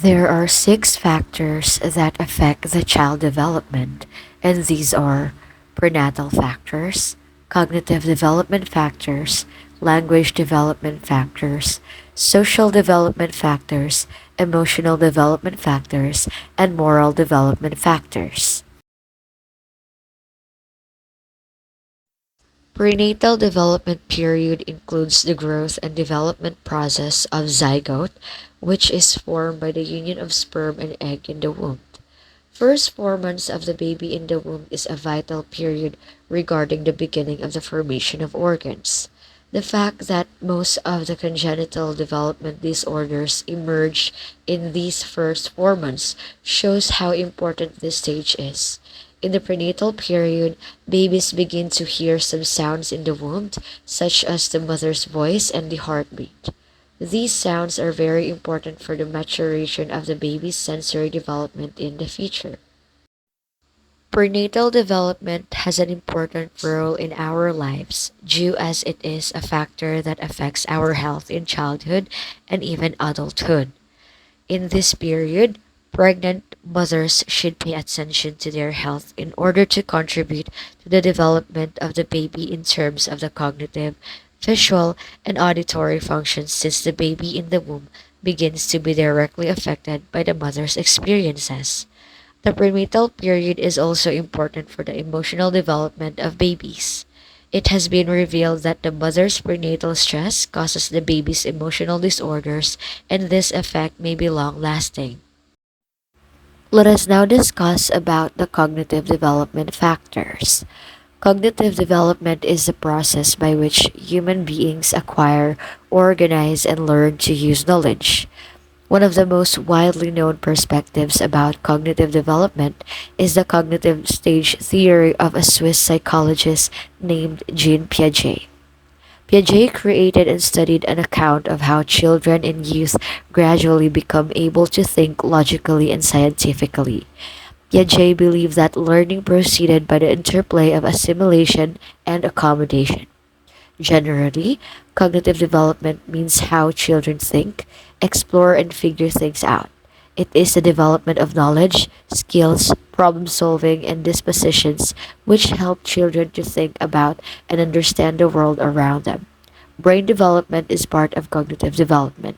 There are six factors that affect the child development, and these are prenatal factors, cognitive development factors, language development factors, social development factors, emotional development factors, and moral development factors. Prenatal development period includes the growth and development process of zygote, which is formed by the union of sperm and egg in the womb. First 4 months of the baby in the womb is a vital period regarding the beginning of the formation of organs. The fact that most of the congenital development disorders emerge in these first 4 months shows how important this stage is. In the prenatal period, babies begin to hear some sounds in the womb, such as the mother's voice and the heartbeat. These sounds are very important for the maturation of the baby's sensory development in the future. Prenatal development has an important role in our lives due as it is a factor that affects our health in childhood and even adulthood. In this period, pregnant mothers should pay attention to their health in order to contribute to the development of the baby in terms of the cognitive, visual, and auditory functions since the baby in the womb begins to be directly affected by the mother's experiences. The prenatal period is also important for the emotional development of babies. It has been revealed that the mother's prenatal stress causes the baby's emotional disorders, and this effect may be long lasting. Let us now discuss about the cognitive development factors. Cognitive development is the process by which human beings acquire, organize, and learn to use knowledge. One of the most widely known perspectives about cognitive development is the cognitive stage theory of a Swiss psychologist named Jean Piaget. Piaget created and studied an account of how children and youth gradually become able to think logically and scientifically. Piaget believed that learning proceeded by the interplay of assimilation and accommodation. Generally, cognitive development means how children think, explore, and figure things out. It is the development of knowledge, skills, problem solving, and dispositions which help children to think about and understand the world around them. Brain development is part of cognitive development.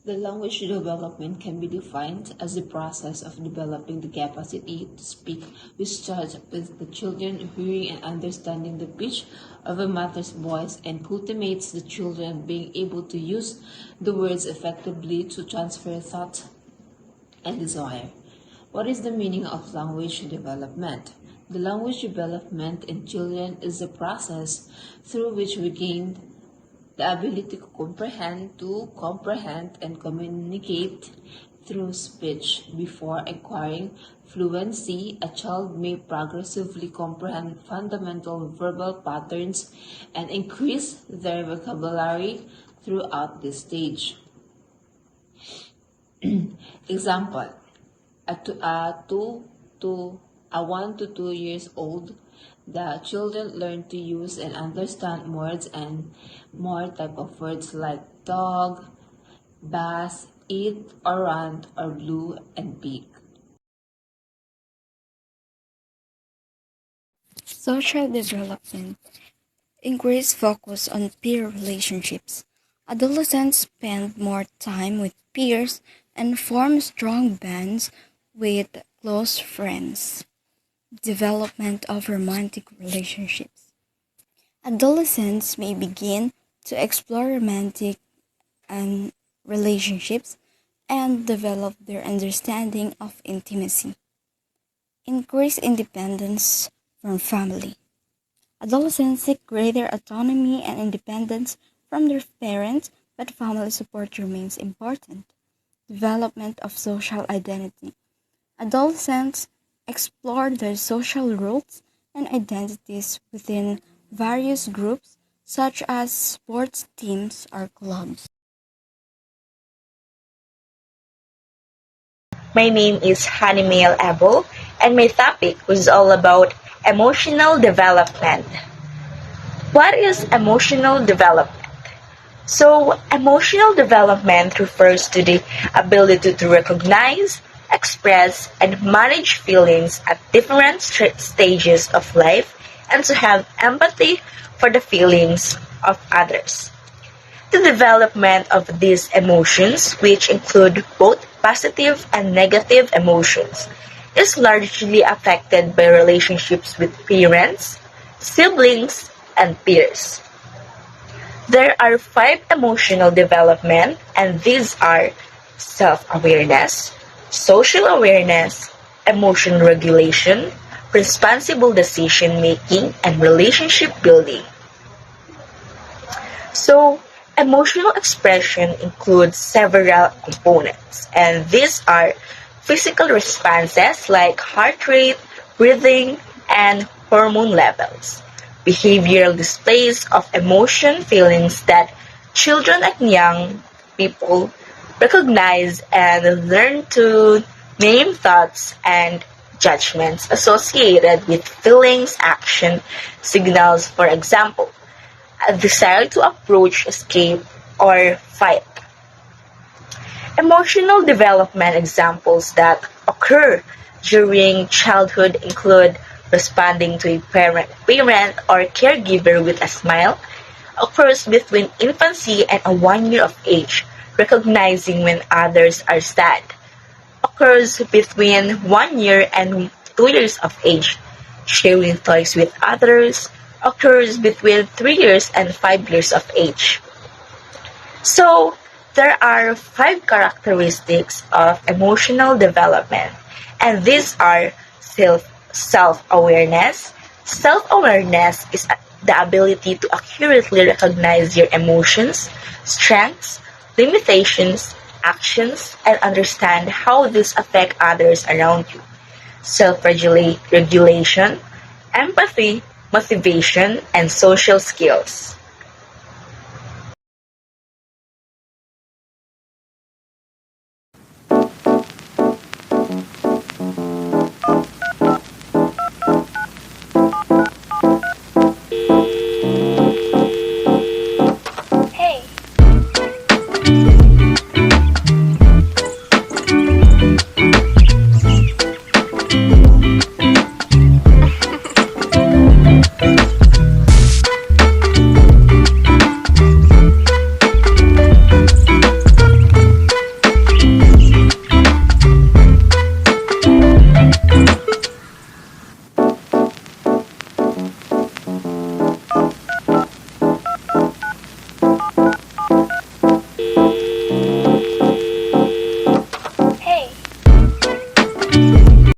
The language development can be defined as the process of developing the capacity to speak, which starts with the children hearing and understanding the pitch of a mother's voice and cultivates the children being able to use the words effectively to transfer thought and desire. What is the meaning of language development? The language development in children is the process through which we gain the ability to comprehend and communicate through speech. Before acquiring fluency, a child may progressively comprehend fundamental verbal patterns and increase their vocabulary throughout this stage. Example: a 1 to 2 years old, the children learn to use and understand words and more type of words like dog, bath, eat or run or blue and pig. Social development. Increased focus on peer relationships. Adolescents spend more time with peers and form strong bonds with close friends. Development of romantic relationships. Adolescents may begin to explore romantic and relationships and develop their understanding of intimacy. Increase independence from family. Adolescents seek greater autonomy and independence from their parents, but family support remains important. Development of social identity. Adolescents explore their social roles and identities within various groups, such as sports teams or clubs. My name is Hanimail Abel, and my topic was all about emotional development. What is emotional development? So, emotional development refers to the ability to recognize, express, and manage feelings at different stages of life and to have empathy for the feelings of others. The development of these emotions, which include both positive and negative emotions, is largely affected by relationships with parents, siblings, and peers. There are five emotional development, and these are self-awareness, social awareness, emotion regulation, responsible decision making, and relationship building. So, emotional expression includes several components, and these are physical responses like heart rate, breathing, and hormone levels. Behavioral displays of emotion feelings that children and young people recognize and learn to name thoughts and judgments associated with feelings action signals, for example a desire to approach, escape, or fight. Emotional development examples that occur during childhood include responding to a parent or caregiver with a smile, occurs between infancy and a 1 year of age, recognizing when others are sad, occurs between 1 year and 2 years of age, sharing toys with others, occurs between 3 years and 5 years of age. So, there are five characteristics of emotional development, and these are self-awareness. Self-awareness is the ability to accurately recognize your emotions, strengths, limitations, actions, and understand how these affect others around you. Self-regulation, empathy, motivation, and social skills.